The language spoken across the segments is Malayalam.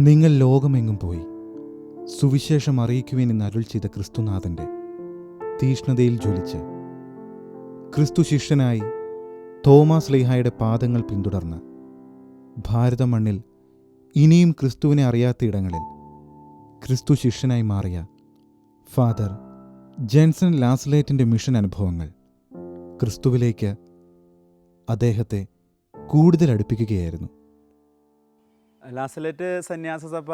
നിങ്ങൾ ലോകമെങ്ങും പോയി സുവിശേഷം അറിയിക്കുവാൻ എന്ന് അരുൾ ചെയ്ത ക്രിസ്തുനാഥൻ്റെ തീഷ്ണതയിൽ ജ്വലിച്ച് ക്രിസ്തു ശിഷ്യനായി തോമാസ് ലീഹായുടെ പാദങ്ങൾ പിന്തുടർന്ന് ഭാരത മണ്ണിൽ ഇനിയും ക്രിസ്തുവിനെ അറിയാത്ത ഇടങ്ങളിൽ ക്രിസ്തു ശിഷ്യനായി മാറിയ ഫാദർ ജെൻസൺ ലാസ്ലേറ്റിൻ്റെ മിഷൻ അനുഭവങ്ങൾ ക്രിസ്തുവിലേക്ക് അദ്ദേഹത്തെ കൂടുതൽ അടുപ്പിക്കുകയായിരുന്നു. ലാസലേറ്റ് സന്യാസ സഭ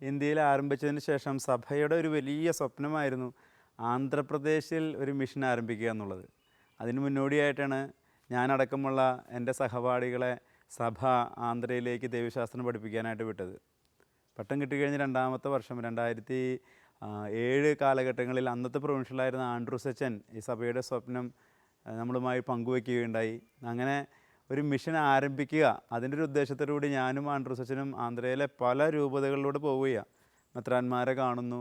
ഇന്ത്യയിൽ ആരംഭിച്ചതിന് ശേഷം സഭയുടെ ഒരു വലിയ സ്വപ്നമായിരുന്നു ആന്ധ്രാപ്രദേശിൽ ഒരു മിഷൻ ആരംഭിക്കുക എന്നുള്ളത്. അതിന് മുന്നോടിയായിട്ടാണ് ഞാനടക്കമുള്ള എൻ്റെ സഹപാഠികളെ സഭ ആന്ധ്രയിലേക്ക് ദൈവശാസ്ത്രം പഠിപ്പിക്കാനായിട്ട് വിട്ടത്. പട്ടം കിട്ടിക്കഴിഞ്ഞ് രണ്ടാമത്തെ വർഷം 2007 കാലഘട്ടങ്ങളിൽ അന്നത്തെ പ്രൊവിൻഷ്യലായിരുന്ന ആൻഡ്രൂസ് അച്ഛൻ ഈ സഭയുടെ സ്വപ്നം നമ്മളുമായി പങ്കുവയ്ക്കുകയുണ്ടായി. അങ്ങനെ ഒരു മിഷൻ ആരംഭിക്കുക, അതിൻ്റെ ഒരു ഉദ്ദേശത്തോടുകൂടി ഞാനും ആൻഡ്രൂസ് അച്ഛനും ആന്ധ്രയിലെ പല രൂപതകളിലൂടെ പോവുകയാണ്. മെത്രാന്മാരെ കാണുന്നു.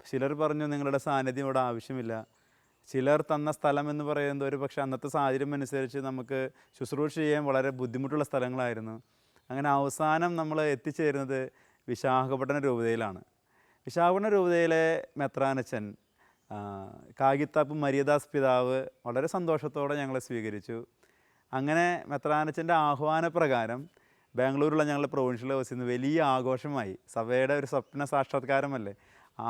ചിലർ പറഞ്ഞു നിങ്ങളുടെ സാന്നിധ്യം ഇവിടെ ആവശ്യമില്ല. ചിലർ തന്ന സ്ഥലം എന്ന് പറയുന്നത് ഒരു പക്ഷേ അന്നത്തെ സാഹചര്യം അനുസരിച്ച് നമുക്ക് ശുശ്രൂഷ ചെയ്യാൻ വളരെ ബുദ്ധിമുട്ടുള്ള സ്ഥലങ്ങളായിരുന്നു. അങ്ങനെ അവസാനം നമ്മൾ എത്തിച്ചേരുന്നത് വിശാഖപട്ടണം രൂപതയിലാണ്. വിശാഖപട്ടണം രൂപതയിലെ മെത്രാനച്ചൻ കാഗിത്താപ്പ് മരിയദാസ് പിതാവ് വളരെ സന്തോഷത്തോടെ ഞങ്ങളെ സ്വീകരിച്ചു. അങ്ങനെ മെത്രാനച്ചൻ്റെ ആഹ്വാനപ്രകാരം ബാംഗ്ലൂരിലുള്ള ഞങ്ങളുടെ പ്രൊവിൻഷ്യൽ ഹൗസിൽ നിന്ന് വലിയ ആഘോഷമായി, സഭയുടെ ഒരു സ്വപ്ന സാക്ഷാത്കാരമല്ലേ,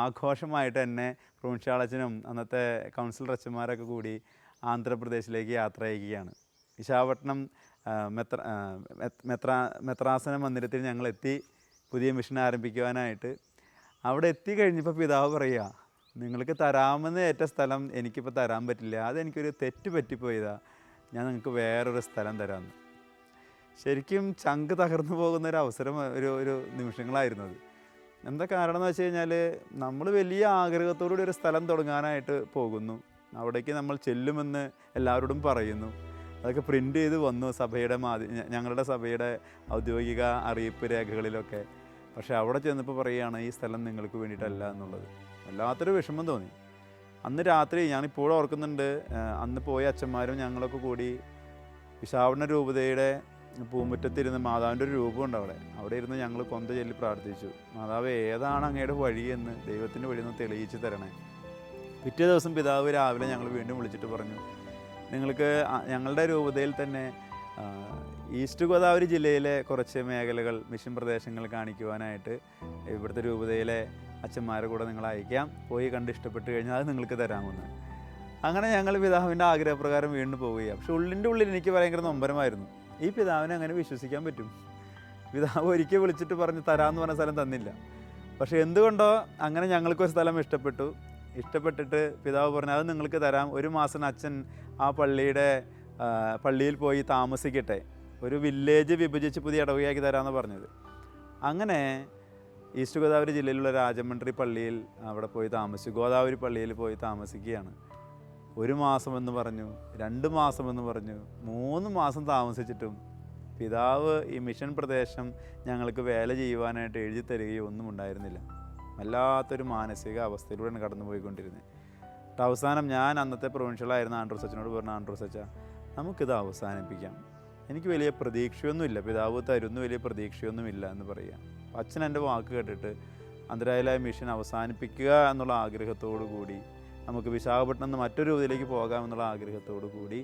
ആഘോഷമായിട്ട് എന്നെ പ്രൊവിൻഷ്യാളച്ചനും അന്നത്തെ കൗൺസിലർ അച്ഛന്മാരൊക്കെ കൂടി ആന്ധ്രാപ്രദേശിലേക്ക് യാത്ര അയക്കുകയാണ്. വിശാഖപട്ടണം മെത്രാസന മന്ദിരത്തിൽ ഞങ്ങളെത്തി പുതിയ മിഷൻ ആരംഭിക്കുവാനായിട്ട്. അവിടെ എത്തിക്കഴിഞ്ഞപ്പോൾ പിതാവ് പറയുക, നിങ്ങൾക്ക് തരാമെന്ന് ഏറ്റ സ്ഥലം എനിക്കിപ്പോൾ തരാൻ പറ്റില്ല, അതെനിക്കൊരു തെറ്റ് പറ്റിപ്പോയതാ, ഞാൻ നിങ്ങൾക്ക് വേറൊരു സ്ഥലം തരാമെന്ന്. ശരിക്കും ചങ്ക് തകർന്നു പോകുന്നൊരു അവസരം, ഒരു നിമിഷങ്ങളായിരുന്നു അത്. എന്താ കാരണം എന്ന് വെച്ച് കഴിഞ്ഞാൽ, നമ്മൾ വലിയ ആഗ്രഹത്തോടുകൂടി ഒരു സ്ഥലം തുടങ്ങാനായിട്ട് പോകുന്നു. അവിടേക്ക് നമ്മൾ ചെല്ലുമെന്ന് എല്ലാവരോടും പറയുന്നു. അതൊക്കെ പ്രിൻ്റ് ചെയ്ത് വന്നു സഭയുടെ ഞങ്ങളുടെ സഭയുടെ ഔദ്യോഗിക അറിയിപ്പ് രേഖകളിലൊക്കെ. പക്ഷേ അവിടെ ചെന്നപ്പോൾ പറയുകയാണ് ഈ സ്ഥലം നിങ്ങൾക്ക് വേണ്ടിയിട്ടല്ല എന്നുള്ളത്. വല്ലാത്തൊരു വിഷമം തോന്നി. അന്ന് രാത്രി ഞാനിപ്പോഴും ഓർക്കുന്നുണ്ട്, അന്ന് പോയ അച്ഛന്മാരും ഞങ്ങളൊക്കെ കൂടി വിശാഖപട്ടണം രൂപതയുടെ പൂമുറ്റത്തിരുന്ന് മാതാവിൻ്റെ ഒരു രൂപമുണ്ട് അവിടെ ഇരുന്ന് ഞങ്ങൾ കൊന്ത ചൊല്ലി പ്രാർത്ഥിച്ചു, മാതാവ് ഏതാണ് അങ്ങയുടെ വഴിയെന്ന്, ദൈവത്തിൻ്റെ വഴിയെന്ന് തെളിയിച്ച് തരണേ. പിറ്റേ ദിവസം പിതാവ് രാവിലെ ഞങ്ങൾ വീണ്ടും വിളിച്ചിട്ട് പറഞ്ഞു, നിങ്ങൾക്ക് ഞങ്ങളുടെ രൂപതയിൽ തന്നെ ഈസ്റ്റ് ഗോദാവരി ജില്ലയിലെ കുറച്ച് മേഖലകൾ, മിഷൻ പ്രദേശങ്ങൾ കാണിക്കുവാനായിട്ട് ഇവിടുത്തെ രൂപതയിലെ അച്ഛന്മാരെ കൂടെ നിങ്ങൾ അയക്കാം, പോയി കണ്ട് ഇഷ്ടപ്പെട്ട് കഴിഞ്ഞാൽ അത് നിങ്ങൾക്ക് തരാമെന്ന്. അങ്ങനെ ഞങ്ങൾ പിതാവിൻ്റെ ആഗ്രഹപ്രകാരം വീണ്ടും പോവുകയാണ്. പക്ഷെ ഉള്ളിൻ്റെ ഉള്ളിൽ എനിക്ക് ഭയങ്കര നൊമ്പരമായിരുന്നു, ഈ പിതാവിനെ അങ്ങനെ വിശ്വസിക്കാൻ പറ്റും? പിതാവ് ഒരിക്കൽ വിളിച്ചിട്ട് പറഞ്ഞ് തരാമെന്ന് പറഞ്ഞ സ്ഥലം തന്നില്ല. പക്ഷേ എന്തുകൊണ്ടോ അങ്ങനെ ഞങ്ങൾക്കൊരു സ്ഥലം ഇഷ്ടപ്പെട്ടിട്ട് പിതാവ് പറഞ്ഞു അത് നിങ്ങൾക്ക് തരാം, ഒരു മാസം അച്ഛൻ ആ പള്ളിയിൽ പോയി താമസിക്കട്ടെ, ഒരു വില്ലേജ് വിഭജിച്ച് പുതിയ ഇടവകയാക്കി തരാമെന്ന് പറഞ്ഞത്. അങ്ങനെ ഈസ്റ്റ് ഗോദാവരി ജില്ലയിലുള്ള രാജമന്ത്രി പള്ളിയിൽ അവിടെ പോയി താമസിച്ചു, ഗോദാവരി പള്ളിയിൽ പോയി താമസിക്കുകയാണ്. 1 മാസമെന്ന് പറഞ്ഞു, 2 മാസമെന്ന് പറഞ്ഞു, 3 മാസം താമസിച്ചിട്ടും പിതാവ് ഈ മിഷൻ പ്രദേശം ഞങ്ങൾക്ക് വേല ചെയ്യുവാനായിട്ട് എഴുതി തരികയോ ഒന്നും ഉണ്ടായിരുന്നില്ല. വല്ലാത്തൊരു മാനസിക അവസ്ഥയിലൂടെയാണ് കടന്നു പോയിക്കൊണ്ടിരുന്നത്. അവസാനം ഞാൻ അന്നത്തെ പ്രൊവിൻഷ്യലായിരുന്ന ആൻഡ്രൂസ് അച്ഛനോട് പറഞ്ഞു, ആൻഡ്രൂസ് അച്ഛാ നമുക്കിത് അവസാനിപ്പിക്കാം, എനിക്ക് വലിയ പ്രതീക്ഷയൊന്നുമില്ല, പിതാവ് തരുന്നു വലിയ പ്രതീക്ഷയൊന്നുമില്ല എന്ന് പറയുക. അച്ഛൻ എൻ്റെ വാക്ക് കേട്ടിട്ട് അന്തരായ മിഷൻ അവസാനിപ്പിക്കുക എന്നുള്ള ആഗ്രഹത്തോടു കൂടി നമുക്ക് വിശാഖപട്ടണം നിന്ന് മറ്റൊരു രൂപതയിലേക്ക് പോകാമെന്നുള്ള ആഗ്രഹത്തോടു കൂടി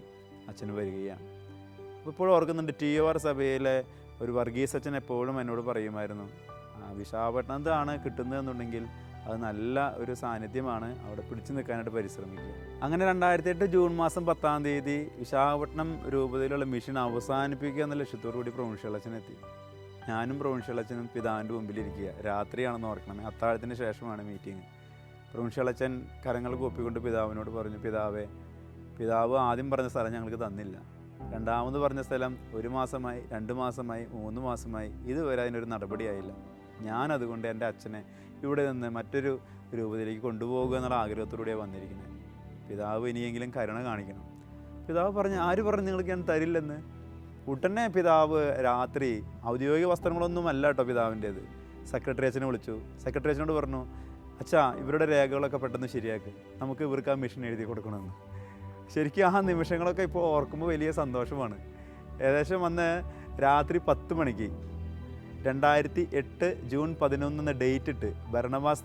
അച്ഛൻ വരികയാണ്. അപ്പോൾ ഇപ്പോഴും ഓർക്കുന്നുണ്ട്, TOR സഭയിലെ ഒരു വർഗീസ് അച്ഛൻ എപ്പോഴും എന്നോട് പറയുമായിരുന്നു, വിശാഖപട്ടണത്താണ് കിട്ടുന്നതെന്നുണ്ടെങ്കിൽ അത് നല്ല ഒരു സാന്നിധ്യമാണ്, അവിടെ പിടിച്ചു നിൽക്കാനായിട്ട് പരിശ്രമിക്കുക. അങ്ങനെ 2008 ജൂൺ മാസം 10-ാം തീയതി വിശാഖപട്ടണം രൂപതയിലുള്ള മിഷൻ അവസാനിപ്പിക്കുക എന്ന ലക്ഷ്യത്തോടു കൂടി പ്രൊവിൻഷ്യലച്ഛനെത്തി. ഞാനും പ്രൊവിൻഷ്യലച്ഛനും പിതാവിൻ്റെ മുമ്പിലിരിക്കുക, രാത്രിയാണെന്ന് ഓർക്കണമേ, അത്താഴത്തിന് ശേഷമാണ് മീറ്റിംഗ്. പ്രൊവിൻഷ്യലച്ഛൻ കരങ്ങൾ കൂപ്പിക്കൊണ്ട് പിതാവിനോട് പറഞ്ഞു, പിതാവ് ആദ്യം പറഞ്ഞ സ്ഥലം ഞങ്ങൾക്ക് തന്നില്ല, രണ്ടാമത് പറഞ്ഞ സ്ഥലം 1 മാസമായി, 2 മാസമായി, 3 മാസമായി, ഇതുവരെ അതിനൊരു നടപടിയായില്ല. ഞാനതുകൊണ്ട് എൻ്റെ അച്ഛനെ ഇവിടെ നിന്ന് മറ്റൊരു രൂപതയിലേക്ക് കൊണ്ടുപോകുക എന്നുള്ള ആഗ്രഹത്തോടെയാണ് വന്നിരിക്കുന്നത്. പിതാവ് ഇനിയെങ്കിലും കരുണ കാണിക്കണം. പിതാവ് പറഞ്ഞു, ആര് പറഞ്ഞു നിങ്ങൾക്ക് ഞാൻ തരില്ലെന്ന്? ഉടനെ പിതാവ് രാത്രി, ഔദ്യോഗിക വസ്ത്രങ്ങളൊന്നും അല്ല കേട്ടോ പിതാവിൻ്റേത്, സെക്രട്ടറി അച്ഛനെ വിളിച്ചു. സെക്രട്ടറി അച്ഛനോട് പറഞ്ഞു, അച്ഛാ ഇവരുടെ രേഖകളൊക്കെ പെട്ടെന്ന് ശരിയാക്കി, നമുക്ക് ഇവർക്ക് ആ മിഷൻ എഴുതി കൊടുക്കണമെന്ന്. ശരിക്കും ആ നിമിഷങ്ങളൊക്കെ ഇപ്പോൾ ഓർക്കുമ്പോൾ വലിയ സന്തോഷമാണ്. ഏകദേശം വന്ന് രാത്രി 10 മണിക്ക് 2008 ജൂൺ 11 ഡേറ്റ് ഇട്ട് ഭരണമാസ്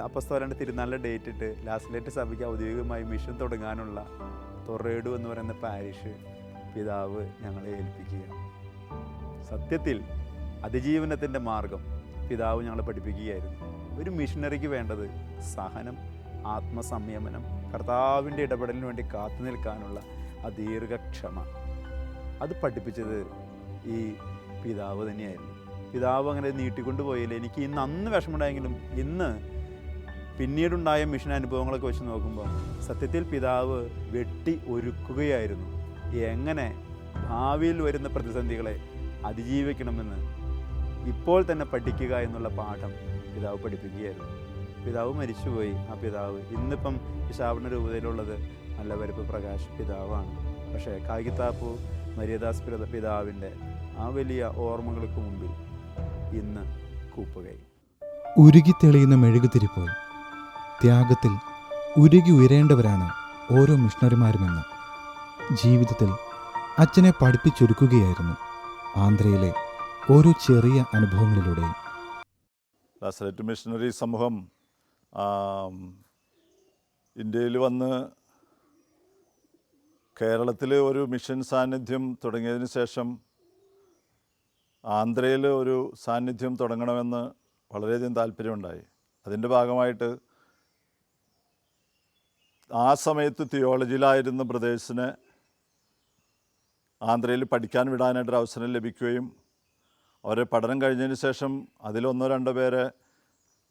അപ്പസ്തോലൻ്റെ തിരുനാളിൻ്റെ ഡേറ്റ് ഇട്ട് ലാസ്ലേറ്റ് സഭയ്ക്ക് ഔദ്യോഗികമായി മിഷൻ തുടങ്ങാനുള്ള തൊറേഡു എന്ന് പറയുന്ന പാരിഷ് പിതാവ് ഞങ്ങളെ ഏൽപ്പിക്കുകയാണ്. സത്യത്തിൽ അതിജീവനത്തിൻ്റെ മാർഗം പിതാവ് ഞങ്ങളെ പഠിപ്പിക്കുകയായിരുന്നു. ഒരു മിഷണറിക്ക് വേണ്ടത് സഹനം, ആത്മസംയമനം, കർത്താവിൻ്റെ ഇടപെടലിന് വേണ്ടി കാത്തു നിൽക്കാനുള്ള ആ ദീർഘക്ഷമ, അത് പഠിപ്പിച്ചത് ഈ പിതാവ് തന്നെയായിരുന്നു. പിതാവ് അങ്ങനെ നീട്ടിക്കൊണ്ടു പോയില്ല. എനിക്ക് ഇന്ന് അന്ന് വിഷമമുണ്ടായെങ്കിലും ഇന്ന് പിന്നീടുണ്ടായ മിഷൻ അനുഭവങ്ങളൊക്കെ വെച്ച് നോക്കുമ്പോൾ സത്യത്തിൽ പിതാവ് വെട്ടി ഒരുക്കുകയായിരുന്നു. എങ്ങനെ ഭാവിയിൽ വരുന്ന പ്രതിസന്ധികളെ അതിജീവിക്കണമെന്ന് ഇപ്പോൾ തന്നെ പഠിക്കുക എന്നുള്ള പാഠം പിതാവ് പഠിപ്പിക്കുകയായിരുന്നു. പിതാവ് മരിച്ചുപോയി. ആ പിതാവ് ഇന്നിപ്പം വിശാപന രൂപതയിലുള്ളത് നല്ലവരപ്പ് പ്രകാശ് പിതാവാണ്. പക്ഷേ കായികത്താപ്പു മരിയദാസ് പിതാവിൻ്റെ ആ വലിയ ഓർമ്മകൾക്ക് മുമ്പിൽ ഇന്ന് കൂപ്പുകയും. ഉരുകിത്തെളിയുന്ന മെഴുകുതിരിപ്പോൾ ത്യാഗത്തിൽ ഉരുകി ഉയരേണ്ടവരാണ് ഓരോ മിഷണറിമാരുമെന്ന് ജീവിതത്തിൽ അച്ഛനെ പഠിപ്പിച്ചൊരുക്കുകയായിരുന്നു ആന്ധ്രയിലെ ഓരോ ചെറിയ അനുഭവങ്ങളിലൂടെയും. ലാസററ്റ് മിഷണറി സമൂഹം ഇന്ത്യയിൽ വന്ന് കേരളത്തിൽ ഒരു മിഷൻ സാന്നിധ്യം തുടങ്ങിയതിന് ശേഷം ആന്ധ്രയിൽ ഒരു സാന്നിധ്യം തുടങ്ങണമെന്ന് വളരെയധികം താല്പര്യമുണ്ടായി. അതിൻ്റെ ഭാഗമായിട്ട് ആ സമയത്ത് തിയോളജിയിലായിരുന്ന ബ്രദേഴ്സിനെ ആന്ധ്രയിൽ പഠിക്കാൻ വിടാനായിട്ടൊരു അവസരം ലഭിക്കുകയും അവരെ പഠനം കഴിഞ്ഞതിന് ശേഷം അതിലൊന്നോ രണ്ടോ പേരെ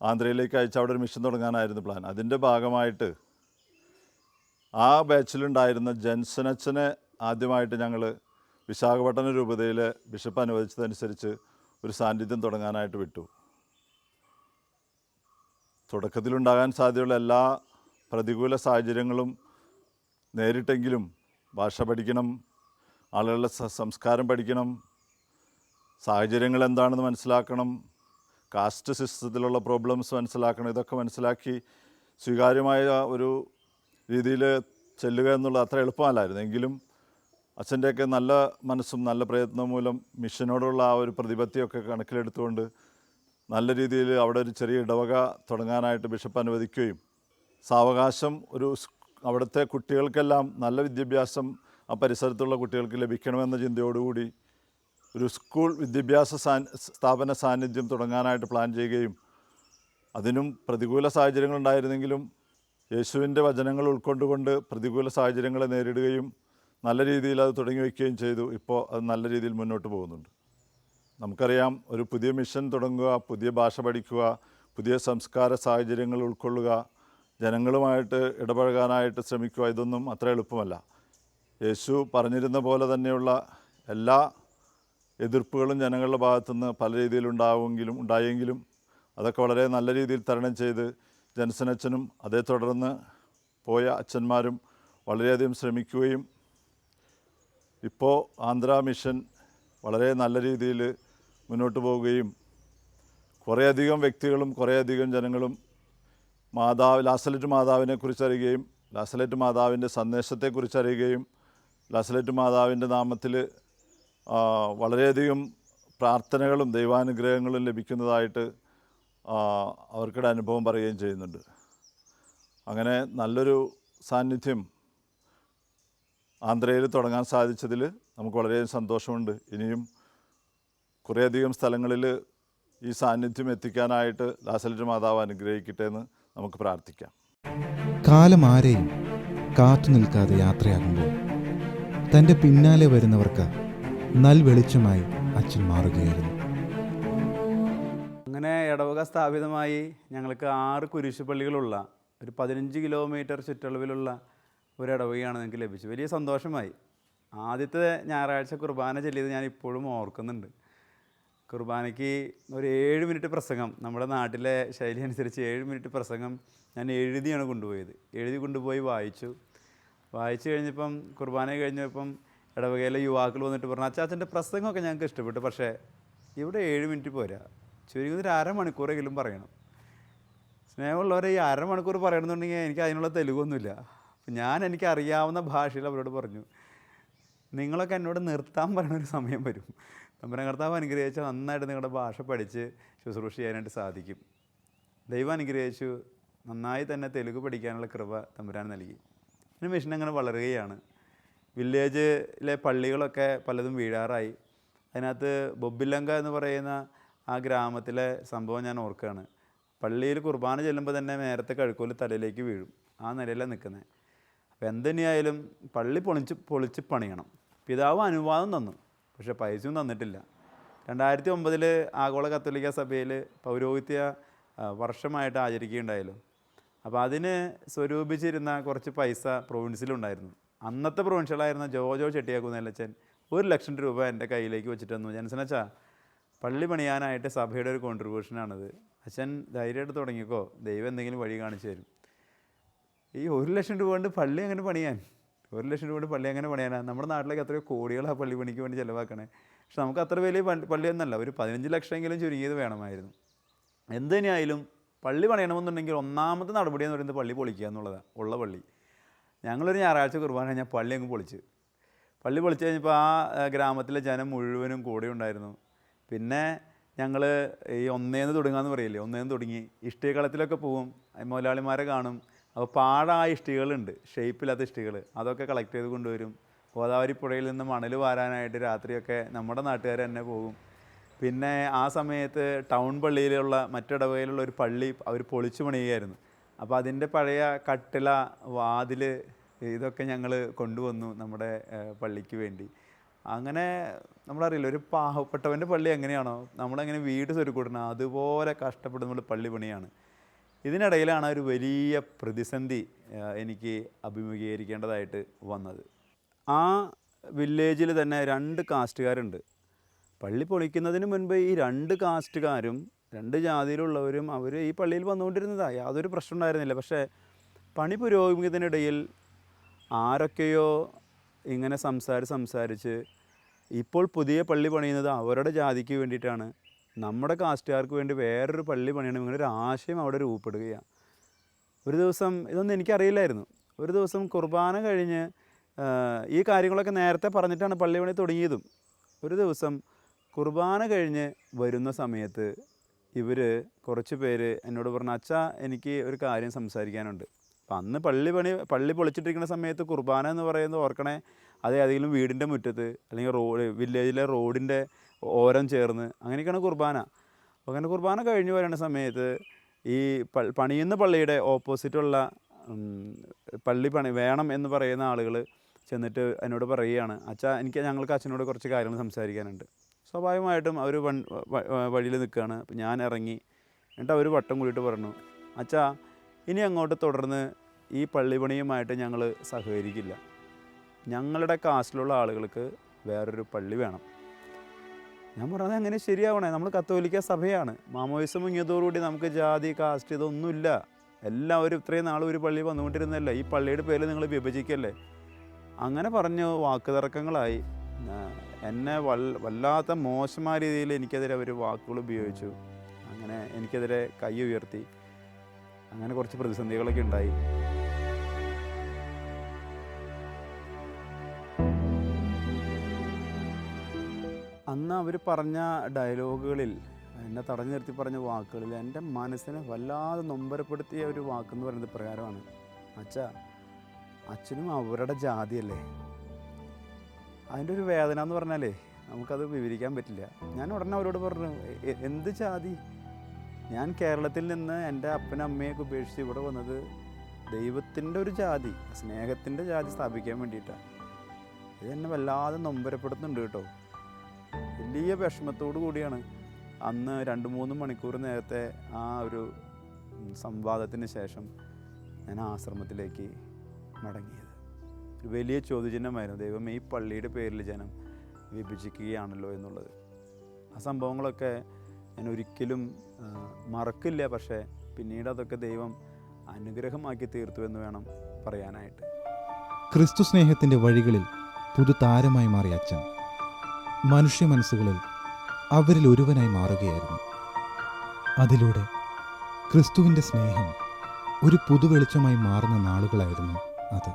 ആന്ധ്രയിലേക്ക് അയച്ച് അവിടെ ഒരു മിഷൻ തുടങ്ങാനായിരുന്നു പ്ലാൻ. അതിൻ്റെ ഭാഗമായിട്ട് ആ ബാച്ചിലുണ്ടായിരുന്ന ജെൻസൺ അച്ഛനെ ആദ്യമായിട്ട് ഞങ്ങൾ വിശാഖപട്ടണം രൂപതയിലെ ബിഷപ്പ് അനുവദിച്ചതനുസരിച്ച് ഒരു സാന്നിധ്യം തുടങ്ങാനായിട്ട് വിട്ടു. തുടക്കത്തിലുണ്ടാകാൻ സാധ്യതയുള്ള എല്ലാ പ്രതികൂല സാഹചര്യങ്ങളും നേരിട്ടെങ്കിലും ഭാഷ പഠിക്കണം, ആളുകളുടെ സംസ്കാരം പഠിക്കണം, സാഹചര്യങ്ങൾ എന്താണെന്ന് മനസ്സിലാക്കണം, കാസ്റ്റ് സിസ്റ്റത്തിലുള്ള പ്രോബ്ലംസ് മനസ്സിലാക്കണം. ഇതൊക്കെ മനസ്സിലാക്കി സ്വീകാര്യമായ ഒരു രീതിയിൽ ചെല്ലുക എന്നുള്ളത് അത്ര എളുപ്പമല്ലായിരുന്നു. എങ്കിലും അച്ഛൻ്റെയൊക്കെ നല്ല മനസ്സും നല്ല പ്രയത്നവും മൂലം മിഷനോടുള്ള ആ ഒരു പ്രതിപത്തിയൊക്കെ കണക്കിലെടുത്തുകൊണ്ട് നല്ല രീതിയിൽ അവിടെ ഒരു ചെറിയ ഇടവക തുടങ്ങാനായിട്ട് ബിഷപ്പ് അനുവദിക്കുകയും സാവകാശം അവിടുത്തെ കുട്ടികൾക്കെല്ലാം നല്ല വിദ്യാഭ്യാസം ആ പരിസരത്തുള്ള കുട്ടികൾക്ക് ലഭിക്കണമെന്ന ചിന്തയോടുകൂടി ഒരു സ്കൂൾ വിദ്യാഭ്യാസ സ്ഥാപന സാന്നിധ്യം തുടങ്ങാനായിട്ട് പ്ലാൻ ചെയ്യുകയും അതിനും പ്രതികൂല സാഹചര്യങ്ങളുണ്ടായിരുന്നെങ്കിലും യേശുവിൻ്റെ വചനങ്ങൾ ഉൾക്കൊണ്ടുകൊണ്ട് പ്രതികൂല സാഹചര്യങ്ങളെ നേരിടുകയും നല്ല രീതിയിൽ അത് തുടങ്ങി വയ്ക്കുകയും ചെയ്തു. ഇപ്പോൾ അത് നല്ല രീതിയിൽ മുന്നോട്ട് പോകുന്നുണ്ട്. നമുക്കറിയാം, ഒരു പുതിയ മിഷൻ തുടങ്ങുക, പുതിയ ഭാഷ പഠിക്കുക, പുതിയ സംസ്കാര സാഹചര്യങ്ങൾ ഉൾക്കൊള്ളുക, ജനങ്ങളുമായിട്ട് ഇടപഴകാനായിട്ട് ശ്രമിക്കുക, ഇതൊന്നും അത്ര എളുപ്പമല്ല. യേശു പറഞ്ഞിരുന്ന പോലെ തന്നെയുള്ള എല്ലാ എതിർപ്പുകളും ജനങ്ങളുടെ ഭാഗത്തുനിന്ന് പല ഉണ്ടായെങ്കിലും അതൊക്കെ വളരെ നല്ല രീതിയിൽ തരണം ചെയ്ത് ജെൻസൺ അച്ഛനും അതേ തുടർന്ന് പോയ അച്ഛന്മാരും വളരെയധികം ശ്രമിക്കുകയും ഇപ്പോൾ ആന്ധ്ര മിഷൻ വളരെ നല്ല രീതിയിൽ മുന്നോട്ട് പോവുകയും കുറേയധികം വ്യക്തികളും കുറേയധികം ജനങ്ങളും ലാസലറ്റ് മാതാവിനെക്കുറിച്ച് അറിയുകയും ലാസലറ്റ് മാതാവിൻ്റെ സന്ദേശത്തെക്കുറിച്ച് അറിയുകയും ലാസലറ്റ് മാതാവിൻ്റെ നാമത്തിൽ വളരെയധികം പ്രാർത്ഥനകളും ദൈവാനുഗ്രഹങ്ങളും ലഭിക്കുന്നതായിട്ട് അവർക്കിടെ അനുഭവം പറയുകയും ചെയ്യുന്നുണ്ട്. അങ്ങനെ നല്ലൊരു സാന്നിധ്യം ആന്ധ്രയിൽ തുടങ്ങാൻ സാധിച്ചതിൽ നമുക്ക് വളരെയധികം സന്തോഷമുണ്ട്. ഇനിയും കുറേയധികം സ്ഥലങ്ങളിൽ ഈ സാന്നിധ്യം എത്തിക്കാനായിട്ട് ലാസലറ്റ് മാതാവ് അനുഗ്രഹിക്കട്ടെ എന്ന് നമുക്ക് പ്രാർത്ഥിക്കാം. കാലം ആരെയും കാത്തു നിൽക്കാതെ യാത്രയാകുമ്പോൾ തൻ്റെ പിന്നാലെ വരുന്നവർക്ക് നൽവെളിച്ചമായി അച്ഛൻ മാറുകയായിരുന്നു. അങ്ങനെ ഇടവക സ്ഥാപിതമായി ഞങ്ങൾക്ക് 6 കുരിശുപള്ളികളുള്ള ഒരു 15 കിലോമീറ്റർ ചുറ്റളവിലുള്ള ഒരു ഇടവകയാണ് ഞങ്ങൾക്ക് ലഭിച്ചത്. വലിയ സന്തോഷമായി. ആദ്യത്തെ ഞായറാഴ്ച കുർബാന ചൊല്ലിയത് ഞാൻ ഇപ്പോഴും ഓർക്കുന്നുണ്ട്. കുർബാനയ്ക്ക് ഒരു 7 മിനിറ്റ് പ്രസംഗം, നമ്മുടെ നാട്ടിലെ ശൈലി അനുസരിച്ച് 7 മിനിറ്റ് പ്രസംഗം ഞാൻ എഴുതിയാണ് കൊണ്ടുപോയത്. എഴുതി കൊണ്ടുപോയി വായിച്ചു കഴിഞ്ഞപ്പം കുർബാന കഴിഞ്ഞപ്പം ഇടവകയിലെ യുവാക്കൾ വന്നിട്ട് പറഞ്ഞു, അച്ചാച്ചൻ്റെ പ്രസംഗമൊക്കെ ഞങ്ങൾക്ക് ഇഷ്ടപ്പെട്ടു, പക്ഷേ ഇവിടെ 7 മിനിറ്റ് പോരാ, ചുരുങ്ങുന്നൊരു 1/2 മണിക്കൂറെങ്കിലും പറയണം. സ്നേഹമുള്ളവരെ, ഈ 1/2 മണിക്കൂർ പറയണമെന്നുണ്ടെങ്കിൽ എനിക്ക് അതിനുള്ള തെലുഗൊന്നുമില്ല. അപ്പം എനിക്ക് അറിയാവുന്ന ഭാഷയിൽ അവരോട് പറഞ്ഞു, നിങ്ങളൊക്കെ എന്നോട് നിർത്താൻ പറയുന്നൊരു സമയം വരും, തമ്പുരാൻ കർത്താവ് അനുഗ്രഹിച്ചാൽ നന്നായിട്ട് നിങ്ങളുടെ ഭാഷ പഠിച്ച് ശുശ്രൂഷ ചെയ്യാനായിട്ട് സാധിക്കും. ദൈവം അനുഗ്രഹിച്ചു. നന്നായി തന്നെ തെലുങ്ക് പഠിക്കാനുള്ള കൃപ തമ്പുരാൻ നൽകി. പിന്നെ മിഷൻ അങ്ങനെ വളരുകയാണ്. വില്ലേജിലെ പള്ളികളൊക്കെ പലതും വീഴാറായി. അതിനകത്ത് ബൊബിലങ്ക എന്ന് പറയുന്ന ആ ഗ്രാമത്തിലെ സംഭവം ഞാൻ ഓർക്കുകയാണ്. പള്ളിയിൽ കുർബാന ചെല്ലുമ്പോൾ തന്നെ നേരത്തെ കഴുക്കോല് തലയിലേക്ക് വീഴും. ആ നിലയിലാണ് നിൽക്കുന്നത്. അപ്പോൾ എന്തുതന്നെയായാലും പള്ളി പൊളിച്ച് പണിയണം. പിതാവ് അനുവാദം തന്നു, പക്ഷേ പൈസയും തന്നിട്ടില്ല. 2009 ആഗോള കത്തോലിക്ക സഭയിൽ പൗരോഹിത്യ വർഷമായിട്ട് ആചരിക്കുകയുണ്ടായല്ലോ. അപ്പോൾ അതിന് സ്വരൂപിച്ചിരുന്ന കുറച്ച് പൈസ പ്രൊവിൻസിലുണ്ടായിരുന്നു. അന്നത്തെ പ്രൊവിൻഷ്യലായിരുന്ന ജോജോ ചെട്ടിയാക്കുന്നേലച്ചൻ 1 ലക്ഷം രൂപ എൻ്റെ കയ്യിലേക്ക് വെച്ചിട്ട് തന്നു. ജനസനച്ചാ പള്ളി പണിയാനായിട്ട് സഭയുടെ ഒരു കോൺട്രിബ്യൂഷനാണിത്. അച്ഛൻ ധൈര്യമായിട്ട് തുടങ്ങിക്കോ, ദൈവം എന്തെങ്കിലും വഴി കാണിച്ചു തരും. ഈ 1 ലക്ഷം രൂപ കൊണ്ട് പള്ളി അങ്ങനെ പണിയാൻ, 1 ലക്ഷം രൂപ കൊണ്ട് പള്ളി അങ്ങനെ പണിയാനാണ്. നമ്മുടെ നാട്ടിലേക്ക് എത്രയോ കോടികളാണ് പള്ളി പണിക്ക് വേണ്ടി ചിലവാക്കണേ. പക്ഷെ നമുക്ക് അത്ര വലിയ പള്ളിയൊന്നല്ല, ഒരു 15 ലക്ഷമെങ്കിലും ചുരുങ്ങിയത് വേണമായിരുന്നു. എന്ത് തന്നെയായാലും പള്ളി പണിയണമെന്നുണ്ടെങ്കിൽ ഒന്നാമത്തെ നടപടി എന്ന് പറയുന്നത് പള്ളി പൊളിക്കുക എന്നുള്ളതാണ്. ഉള്ള പള്ളി ഞങ്ങളൊരു ഞായറാഴ്ച കുർബാന കഴിഞ്ഞാൽ പള്ളി അങ്ങ് പൊളിച്ച് കഴിഞ്ഞപ്പോൾ ആ ഗ്രാമത്തിലെ ജനം മുഴുവനും കൂടെ ഉണ്ടായിരുന്നു. പിന്നെ ഞങ്ങൾ ഈ ഒന്നേന്ന് തുടങ്ങാമെന്ന് പറയില്ലേ, ഒന്നേന്ന് തുടങ്ങി ഇഷ്ടികളത്തിലൊക്കെ പോവും, മുതലാളിമാരെ കാണും. അപ്പോൾ പാഴായ ഇഷ്ടികളുണ്ട്, ഷേപ്പില്ലാത്ത ഇഷ്ടികൾ, അതൊക്കെ കളക്ട് ചെയ്ത് കൊണ്ടുവരും. ഗോദാവരി പുഴയിൽ നിന്ന് മണൽ വാരാനായിട്ട് രാത്രിയൊക്കെ നമ്മുടെ നാട്ടുകാർ തന്നെ പോകും. പിന്നെ ആ സമയത്ത് ടൗൺ പള്ളിയിലുള്ള മറ്റിടവകയിലുള്ള ഒരു പള്ളി അവർ പൊളിച്ചു പണിയുകയായിരുന്നു. അപ്പോൾ അതിൻ്റെ പഴയ കട്ടില, വാതിൽ, ഇതൊക്കെ ഞങ്ങൾ കൊണ്ടുവന്നു നമ്മുടെ പള്ളിക്ക് വേണ്ടി. അങ്ങനെ നമ്മളറിയില്ല, ഒരു പാവപ്പെട്ടവൻ്റെ പള്ളി എങ്ങനെയാണോ നമ്മളെങ്ങനെ വീട് സ്വരുക്കൂട്ടണം, അതുപോലെ കഷ്ടപ്പെട്ട് നമ്മൾ പള്ളി പണിയാണ്. ഇതിനിടയിലാണ് ഒരു വലിയ പ്രതിസന്ധി എനിക്ക് അഭിമുഖീകരിക്കേണ്ടതായിട്ട് വന്നത്. ആ വില്ലേജിൽ തന്നെ 2 കാസ്റ്റുകാരുണ്ട്. പള്ളി പൊളിക്കുന്നതിന് മുൻപ് ഈ 2 കാസ്റ്റുകാരും 2 ജാതിയിലുള്ളവരും അവർ ഈ പള്ളിയിൽ വന്നുകൊണ്ടിരുന്നതാണ്. യാതൊരു പ്രശ്നം ഉണ്ടായിരുന്നില്ല. പക്ഷേ പണി പുരോഗമിക്കുന്നതിനിടയിൽ ആരൊക്കെയോ ഇങ്ങനെ സംസാരിച്ച് ഇപ്പോൾ പുതിയ പള്ളി പണിയുന്നത് അവരുടെ ജാതിക്ക് വേണ്ടിയിട്ടാണ്, നമ്മുടെ കാസ്റ്റുകാർക്ക് വേണ്ടി വേറൊരു പള്ളി പണിയണം, ഇങ്ങനൊരു ആശയം അവിടെ രൂപപ്പെടുകയാണ്. ഒരു ദിവസം, ഇതൊന്നും എനിക്കറിയില്ലായിരുന്നു, ഒരു ദിവസം കുർബാന കഴിഞ്ഞ് ഈ കാര്യങ്ങളൊക്കെ നേരത്തെ പറഞ്ഞിട്ടാണ് പള്ളി പണി തുടങ്ങിയതും. ഒരു ദിവസം കുർബാന കഴിഞ്ഞ് വരുന്ന സമയത്ത് ഇവർ കുറച്ച് പേര് എന്നോട് പറഞ്ഞു, അച്ഛാ എനിക്ക് ഒരു കാര്യം സംസാരിക്കാനുണ്ട്. അപ്പം അന്ന് പള്ളി പൊളിച്ചിട്ടിരിക്കുന്ന സമയത്ത് കുർബാന എന്ന് പറയുന്നത് ഓർക്കണേ, അത് ഏതെങ്കിലും വീടിൻ്റെ മുറ്റത്ത് അല്ലെങ്കിൽ വില്ലേജിലെ റോഡിൻ്റെ ഓരം ചേർന്ന് അങ്ങനെയൊക്കെയാണ് കുർബാന. അപ്പോൾ അങ്ങനെ കുർബാന കഴിഞ്ഞ് വരുന്ന സമയത്ത് ഈ പണിയുന്ന പള്ളിയുടെ ഓപ്പോസിറ്റുള്ള പള്ളി വേണം എന്ന് പറയുന്ന ആളുകൾ ചെന്നിട്ട് എന്നോട് പറയുകയാണ്, അച്ഛാ ഞങ്ങൾക്ക് അച്ഛനോട് കുറച്ച് കാര്യങ്ങൾ സംസാരിക്കാനുണ്ട്. സ്വാഭാവികമായിട്ടും അവർ വഴിയിൽ നിൽക്കുകയാണ്. അപ്പം ഞാൻ ഇറങ്ങി, എന്നിട്ട് അവർ വട്ടം കൂടിയിട്ട് പറഞ്ഞു, അച്ഛാ ഇനി അങ്ങോട്ട് തുടർന്ന് ഈ പള്ളി പണിയുമായിട്ട് ഞങ്ങൾ സഹകരിക്കില്ല, ഞങ്ങളുടെ കാസ്റ്റിലുള്ള ആളുകൾക്ക് വേറൊരു പള്ളി വേണം. ഞാൻ പറഞ്ഞത് എങ്ങനെ ശരിയാവണേ, നമ്മൾ കത്തോലിക്ക സഭയാണ്, മാമോയിസം മുങ്ങിയതോടുകൂടി നമുക്ക് ജാതി കാസ്റ്റ് ഇതൊന്നുമില്ല, എല്ലാവരും ഇത്രയും നാൾ ഒരു പള്ളി വന്നുകൊണ്ടിരുന്നല്ലേ, ഈ പള്ളിയുടെ പേരിൽ നിങ്ങൾ വിഭജിക്കല്ലേ. അങ്ങനെ പറഞ്ഞു വാക്കുതർക്കങ്ങളായി. എന്നെ വല്ലാത്ത മോശമായ രീതിയിൽ എനിക്കെതിരെ അവർ വാക്കുകൾ ഉപയോഗിച്ചു. അങ്ങനെ എനിക്കെതിരെ കൈ ഉയർത്തി. അങ്ങനെ കുറച്ച് പ്രതിസന്ധികളൊക്കെ ഉണ്ടായി. അന്ന് അവർ പറഞ്ഞ ഡയലോഗുകളിൽ, എന്നെ തടഞ്ഞു നിർത്തി പറഞ്ഞ വാക്കുകളിൽ എൻ്റെ മനസ്സിനെ വല്ലാതെ നൊമ്പരപ്പെടുത്തിയ ഒരു വാക്കെന്ന് പറയുന്നത് പ്രകാരമാണ്, അച്ഛാ അച്ഛനും അവരുടെ ജാതിയല്ലേ. അതിൻ്റെ ഒരു വേദന എന്ന് പറഞ്ഞാലേ നമുക്കത് വിവരിക്കാൻ പറ്റില്ല. ഞാൻ ഉടനെ അവരോട് പറഞ്ഞു, എന്ത് ജാതി? ഞാൻ കേരളത്തിൽ നിന്ന് എൻ്റെ അപ്പനും അമ്മയൊക്കെ ഉപേക്ഷിച്ച് ഇവിടെ വന്നത് ദൈവത്തിൻ്റെ ഒരു ജാതി, സ്നേഹത്തിൻ്റെ ജാതി സ്ഥാപിക്കാൻ വേണ്ടിയിട്ടാണ്. ഇതെന്നെ വല്ലാതെ നൊമ്പരപ്പെടുത്തുന്നുണ്ട് കേട്ടോ. വലിയ വിഷമത്തോടു കൂടിയാണ് അന്ന് 2-3 മണിക്കൂർ നേരത്തെ ആ ഒരു സംവാദത്തിന് ശേഷം ഞാൻ ആശ്രമത്തിലേക്ക് മടങ്ങിയത്. ഒരു വലിയ ചോദ്യചിഹ്നമായിരുന്നു, ദൈവം ഈ പള്ളിയുടെ പേരിൽ ജനം വിഭജിക്കുകയാണല്ലോ എന്നുള്ളത്. ആ സംഭവങ്ങളൊക്കെ ഞാൻ ഒരിക്കലും മറക്കില്ല. പക്ഷേ പിന്നീട് അതൊക്കെ ദൈവം അനുഗ്രഹമാക്കി തീർത്തു എന്ന് വേണം പറയാനായിട്ട്. ക്രിസ്തു സ്നേഹത്തിൻ്റെ വഴികളിൽ പുതുതാരമായി മാറിയ അച്ഛൻ മനുഷ്യ മനസ്സുകളിൽ അവരിൽ ഒരുവനായി മാറുകയായിരുന്നു. അതിലൂടെ ക്രിസ്തുവിൻ്റെ സ്നേഹം ഒരു പുതുവെളിച്ചമായി മാറുന്ന നാളുകളായിരുന്നു അത്.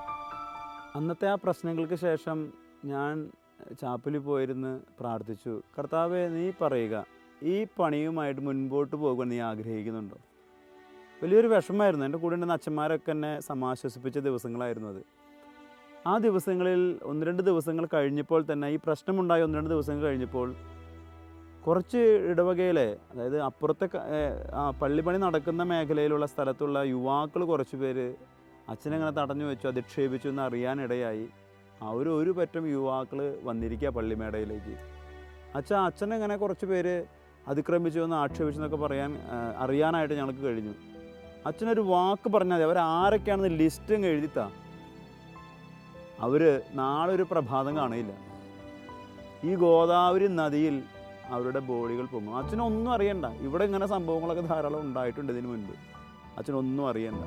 അന്നത്തെ ആ പ്രശ്നങ്ങൾക്ക് ശേഷം ഞാൻ ചാപ്പലിൽ പോയിരുന്ന് പ്രാർത്ഥിച്ചു, കർത്താവേ നീ പറയുക, ഈ പണിയുമായിട്ട് മുൻപോട്ട് പോകാൻ നീ ആഗ്രഹിക്കുന്നുണ്ടോ? വലിയൊരു വിഷമമായിരുന്നു. എൻ്റെ കൂടെ ഉണ്ടെന്ന അച്ഛന്മാരൊക്കെ എന്നെ സമാശ്വസിപ്പിച്ച ദിവസങ്ങളായിരുന്നു അത്. ആ ദിവസങ്ങളിൽ 1-2 ദിവസങ്ങൾ കഴിഞ്ഞപ്പോൾ തന്നെ, ഈ പ്രശ്നമുണ്ടായ 1-2 ദിവസങ്ങൾ കഴിഞ്ഞപ്പോൾ, കുറച്ച് ഇടവകയിലെ, അതായത് അപ്പുറത്തെ പള്ളിപ്പണി നടക്കുന്ന മേഖലയിലുള്ള സ്ഥലത്തുള്ള യുവാക്കൾ കുറച്ച് പേര് അച്ഛനെങ്ങനെ തടഞ്ഞു വെച്ചു, അധിക്ഷേപിച്ചു എന്ന് അറിയാനിടയായി. ഒരു പറ്റം യുവാക്കൾ വന്നിരിക്കുക പള്ളിമേടയിലേക്ക്. അച്ഛനെങ്ങനെ കുറച്ച് പേര് അതിക്രമിച്ചു എന്ന് ആക്ഷേപിച്ചു എന്നൊക്കെ അറിയാനായിട്ട് ഞങ്ങൾക്ക് കഴിഞ്ഞു. അച്ഛനൊരു വാക്ക് പറഞ്ഞാൽ മതി, അവരാരൊക്കെയാണെന്ന് ലിസ്റ്റും എഴുതിത്താ. അവർ നാളെ ഒരു പ്രഭാതം കാണില്ല. ഈ ഗോദാവരി നദിയിൽ അവരുടെ ബോഡികൾ പൊങ്ങും. അച്ഛനൊന്നും അറിയണ്ട. ഇവിടെ ഇങ്ങനെ സംഭവങ്ങളൊക്കെ ധാരാളം ഉണ്ടായിട്ടുണ്ട് ഇതിനു മുൻപ്. അച്ഛനൊന്നും അറിയണ്ട.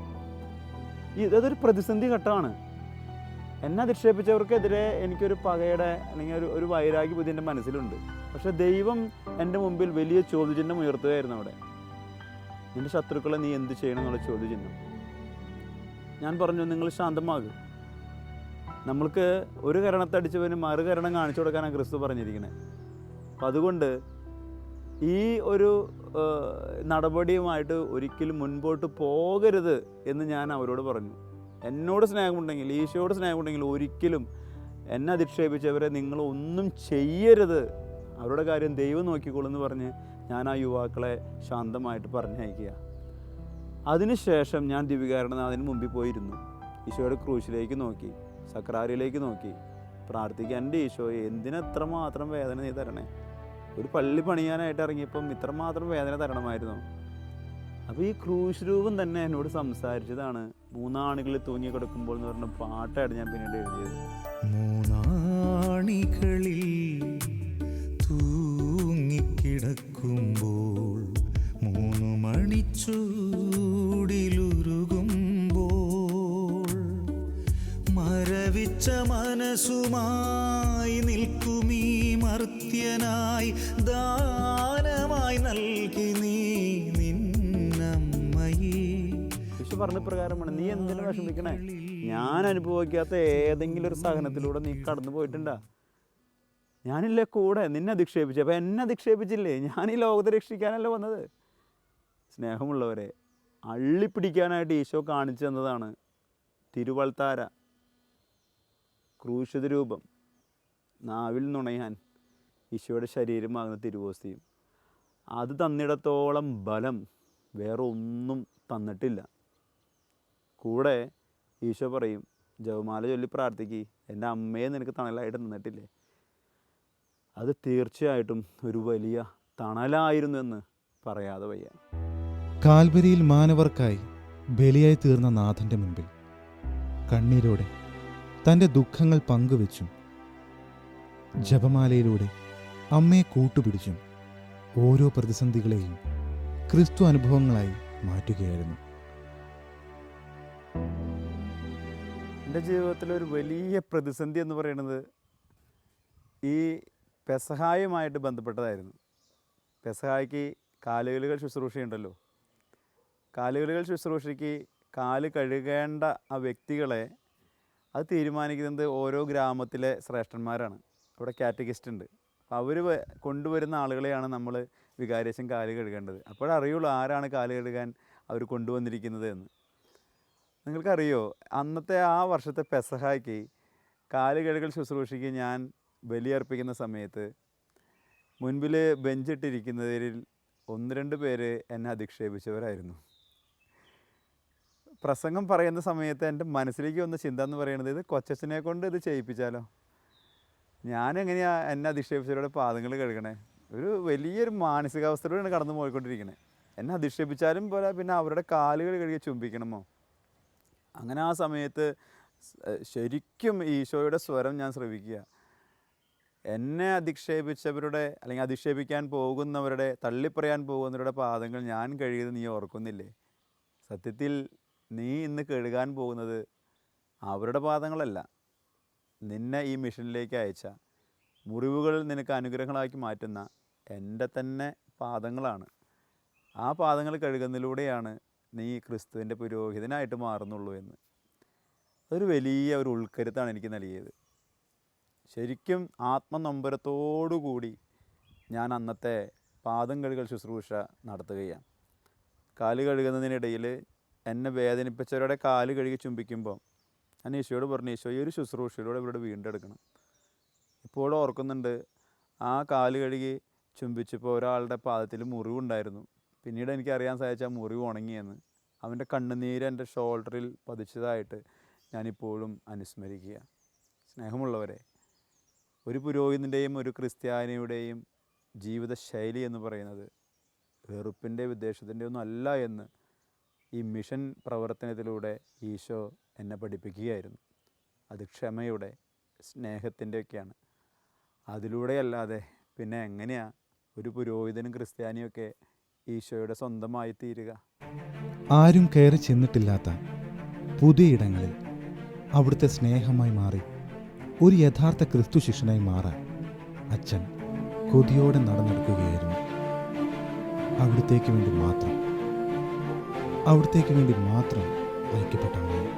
ഇതൊരു പ്രതിസന്ധി ഘട്ടമാണ്. എന്നെ അധിക്ഷേപിച്ചവർക്കെതിരെ എനിക്കൊരു പകയുടെ അല്ലെങ്കിൽ ഒരു വൈരാഗ്യ ബുദ്ധി എൻ്റെ മനസ്സിലുണ്ട്. പക്ഷെ ദൈവം എൻ്റെ മുമ്പിൽ വലിയ ചോദ്യചിഹ്നം ഉയർത്തുകയായിരുന്നു അവിടെ. നിൻ്റെ ശത്രുക്കളെ നീ എന്ത് ചെയ്യണം എന്നുള്ള ചോദ്യചിഹ്നം. ഞാൻ പറഞ്ഞു, നിങ്ങൾ ശാന്തമാകും. നമ്മൾക്ക് ഒരു കരണത്തടിച്ചവന് മറുകരണം കാണിച്ചു കൊടുക്കാനാണ് ക്രിസ്തു പറഞ്ഞിരിക്കുന്നത്. അപ്പം അതുകൊണ്ട് ഈ ഒരു നടപടിയുമായിട്ട് ഒരിക്കലും മുൻപോട്ട് പോകരുത് എന്ന് ഞാൻ അവരോട് പറഞ്ഞു. എന്നോട് സ്നേഹമുണ്ടെങ്കിൽ, ഈശോയോട് സ്നേഹമുണ്ടെങ്കിൽ ഒരിക്കലും എന്നെ അധിക്ഷേപിച്ചവരെ നിങ്ങളൊന്നും ചെയ്യരുത്, അവരുടെ കാര്യം ദൈവം നോക്കിക്കോളെന്ന് പറഞ്ഞ് ഞാൻ ആ യുവാക്കളെ ശാന്തമായിട്ട് പറഞ്ഞയക്കുക. അതിനുശേഷം ഞാൻ ദിവ്യകാരുണ്യനാഥന് മുമ്പിൽ പോയിരുന്നു. ഈശോയുടെ ക്രൂശിലേക്ക് നോക്കി, സക്രാരിയിലേക്ക് നോക്കി പ്രാർത്ഥിക്കുക. എൻ്റെ ഈശോയെ, എന്തിനെത്രമാത്രം വേദന നീ തരണേ? ഒരു പള്ളി പണിയാനായിട്ട് ഇറങ്ങിയപ്പം ഇത്രമാത്രം വേദന തരണമായിരുന്നു. അപ്പോൾ ഈ ക്രൂശ് രൂപം തന്നെ എന്നോട് സംസാരിച്ചതാണ് 3 ആണികളിൽ തൂങ്ങി കിടക്കുമ്പോൾ എന്ന് പറഞ്ഞ പാട്ടായിട്ട് ഞാൻ പിന്നീട് എഴുതിയത്. 3 ആണികളിൽ തൂങ്ങിക്കിടക്കുമ്പോൾ 3 മണിച്ചൂടിലുരുകുമ്പോൾ മരവിച്ച മനസ്സുമായി നിൽക്കുമീ മർത്യനായി ദാനമായി നൽകി നീ നിന്നമ്മയെ. യേശു പറഞ്ഞ പ്രകാരമാണ്, നീ എന്തിനു വിഷമിക്കണേ? ഞാൻ അനുഭവിക്കാത്ത ഏതെങ്കിലും ഒരു സഹനത്തിലൂടെ നീ കടന്നു പോയിട്ടുണ്ടാ? ഞാനില്ലേ കൂടെ? നിന്നെ അധിക്ഷേപിച്ചു, അപ്പം എന്നെ അധിക്ഷേപിച്ചില്ലേ? ഞാൻ ഈ ലോകത്തെ രക്ഷിക്കാനല്ല വന്നത്. സ്നേഹമുള്ളവരെ, അള്ളിപ്പിടിക്കാനായിട്ട് ഈശോ കാണിച്ചു തന്നതാണ് തിരുവൾത്താര, ക്രൂശിത രൂപം, നാവിൽ നുണയാൻ ഈശോയുടെ ശരീരമാകുന്ന തിരുവോസ്തിയും. അത് തന്നിടത്തോളം ബലം വേറെ ഒന്നും തന്നിട്ടില്ല. കൂടെ ഈശോ പറയും, ജപമാല ചൊല്ലി പ്രാർത്ഥിക്ക്, എൻ്റെ അമ്മയെ നിനക്ക് തണലായിട്ട് നിന്നിട്ടില്ലേ? അത് തീർച്ചയായിട്ടും ഒരു വലിയ തണലായിരുന്നു എന്ന് പറയാതെ വയ്യ. കാൽവരിയിൽ മാനവർക്കായി ബലിയായി തീർന്ന നാഥൻ്റെ മുൻപിൽ കണ്ണീരോടെ തൻ്റെ ദുഃഖങ്ങൾ പങ്കുവെച്ചും ജപമാലയിലൂടെ അമ്മയെ കൂട്ടുപിടിച്ചും ഓരോ പ്രതിസന്ധികളെയും ക്രിസ്തു അനുഭവങ്ങളായി മാറ്റുകയായിരുന്നു. എൻ്റെ ജീവിതത്തിലൊരു വലിയ പ്രതിസന്ധി എന്ന് പറയുന്നത് ഈ പെസഹായുമായിട്ട് ബന്ധപ്പെട്ടതായിരുന്നു. പെസഹായ്ക്ക് കാലുകലുകൾ ശുശ്രൂഷയുണ്ടല്ലോ. കാലുകലുകൾ ശുശ്രൂഷയ്ക്ക് കാല് കഴുകേണ്ട ആ വ്യക്തികളെ അത് തീരുമാനിക്കുന്നത് ഓരോ ഗ്രാമത്തിലെ ശ്രേഷ്ഠന്മാരാണ്. അവിടെ കാറ്റഗിസ്റ്റ് ഉണ്ട്. അപ്പോൾ അവർ കൊണ്ടുവരുന്ന ആളുകളെയാണ് നമ്മൾ വികാരിയച്ഛൻ കാല് കഴുകേണ്ടത്. അപ്പോഴറിയുള്ളൂ ആരാണ് കാല് കഴുകാൻ അവർ കൊണ്ടുവന്നിരിക്കുന്നത് എന്ന്. നിങ്ങൾക്കറിയോ, അന്നത്തെ ആ വർഷത്തെ പെസഹായ്ക്ക് കാല് കഴുകൽ ശുശ്രൂഷയ്ക്ക് ഞാൻ ബലിയർപ്പിക്കുന്ന സമയത്ത് മുൻപിൽ ബെഞ്ചിട്ടിരിക്കുന്നതിൽ 1-2 പേര് എന്നെ അധിക്ഷേപിച്ചവരായിരുന്നു. പ്രസംഗം പറയുന്ന സമയത്ത് എൻ്റെ മനസ്സിലേക്ക് വന്ന ചിന്ത എന്ന് പറയുന്നത്, ഇത് കൊച്ചച്ഛനെ കൊണ്ട് ഇത് ചെയ്യിപ്പിച്ചാലോ? ഞാനെങ്ങനെയാണ് എന്നെ അധിക്ഷേപിച്ചവരുടെ പാദങ്ങൾ കഴുകണേ? ഒരു വലിയൊരു മാനസികാവസ്ഥയിലൂടെയാണ് കടന്നു പോയിക്കൊണ്ടിരിക്കണേ. എന്നെ അധിക്ഷേപിച്ചാലും പോലെ പിന്നെ അവരുടെ കാലുകൾ കഴുകി ചുംബിക്കണമോ? അങ്ങനെ ആ സമയത്ത് ശരിക്കും ഈശോയുടെ സ്വരം ഞാൻ ശ്രവിക്കുക. എന്നെ അധിക്ഷേപിച്ചവരുടെ അല്ലെങ്കിൽ അധിക്ഷേപിക്കാൻ പോകുന്നവരുടെ, തള്ളിപ്പറയാൻ പോകുന്നവരുടെ പാദങ്ങൾ ഞാൻ കഴുകിയത് നീ ഓർക്കുന്നില്ലേ? സത്യത്തിൽ നീ ഇന്ന് കഴുകാൻ പോകുന്നത് അവരുടെ പാദങ്ങളല്ല, നിന്നെ ഈ മിഷനിലേക്ക് അയച്ച, മുറിവുകൾ നിനക്ക് അനുഗ്രഹങ്ങളാക്കി മാറ്റുന്ന എൻ്റെ തന്നെ പാദങ്ങളാണ്. ആ പാദങ്ങൾ കഴുകുന്നതിലൂടെയാണ് നീ ക്രിസ്തുവിൻ്റെ പുരോഹിതനായിട്ട് മാറുന്നുള്ളൂ എന്ന്. അതൊരു വലിയ ഒരു ഉൾക്കരുത്താണ് എനിക്ക് നൽകിയത്. ശരിക്കും ആത്മനൊമ്പരത്തോടുകൂടി ഞാൻ അന്നത്തെ പാദം കഴുകൽ ശുശ്രൂഷ നടത്തുകയാണ്. കാല് കഴുകുന്നതിനിടയിൽ എന്നെ വേദനിപ്പിച്ചവരുടെ കാല് കഴുകി ചുംബിക്കുമ്പോൾ ഞാൻ ഈശോയോട് പറഞ്ഞു, ഈശോ ഈ ഒരു ശുശ്രൂഷയിലൂടെ ഇവരോട് വീണ്ടെടുക്കണം. ഇപ്പോഴും ഓർക്കുന്നുണ്ട്, ആ കാല് കഴുകി ചുംബിച്ചപ്പോൾ ഒരാളുടെ പാദത്തിൽ മുറിവുണ്ടായിരുന്നു. പിന്നീട് എനിക്കറിയാൻ സാധിച്ച ആ മുറിവ് ഉണങ്ങിയെന്ന്. അവൻ്റെ കണ്ണുനീര് എൻ്റെ ഷോൾഡറിൽ പതിച്ചതായിട്ട് ഞാനിപ്പോഴും അനുസ്മരിക്കുക. സ്നേഹമുള്ളവരെ, ഒരു പുരോഹിതൻ്റെയും ഒരു ക്രിസ്ത്യാനിയുടെയും ജീവിതശൈലി എന്ന് പറയുന്നത് വെറുപ്പിൻ്റെ വിദ്വേഷത്തിൻ്റെ ഒന്നും അല്ല എന്ന് ഈ മിഷൻ പ്രവർത്തനത്തിലൂടെ ഈശോ എന്നെ പഠിപ്പിക്കുകയായിരുന്നു. അത് ക്ഷമയുടെ, സ്നേഹത്തിൻ്റെയൊക്കെയാണ്. അതിലൂടെയല്ലാതെ പിന്നെ എങ്ങനെയാണ് ഒരു പുരോഹിതനും ക്രിസ്ത്യാനിയൊക്കെ ഈശോയുടെ സ്വന്തമായി തീരുക? ആരും കയറി ചെന്നിട്ടില്ലാത്ത പുതിയ ഇടങ്ങളിൽ അവിടുത്തെ സ്നേഹമായി മാറി ഒരു യഥാർത്ഥ ക്രിസ്തു ശിഷ്യനായി മാറാൻ അച്ഛൻ കൊതിയോടെ നടന്നെടുക്കുകയായിരുന്നു. അവിടത്തേക്ക് വേണ്ടി മാത്രം ഐക്യപ്പെട്ടവനായി.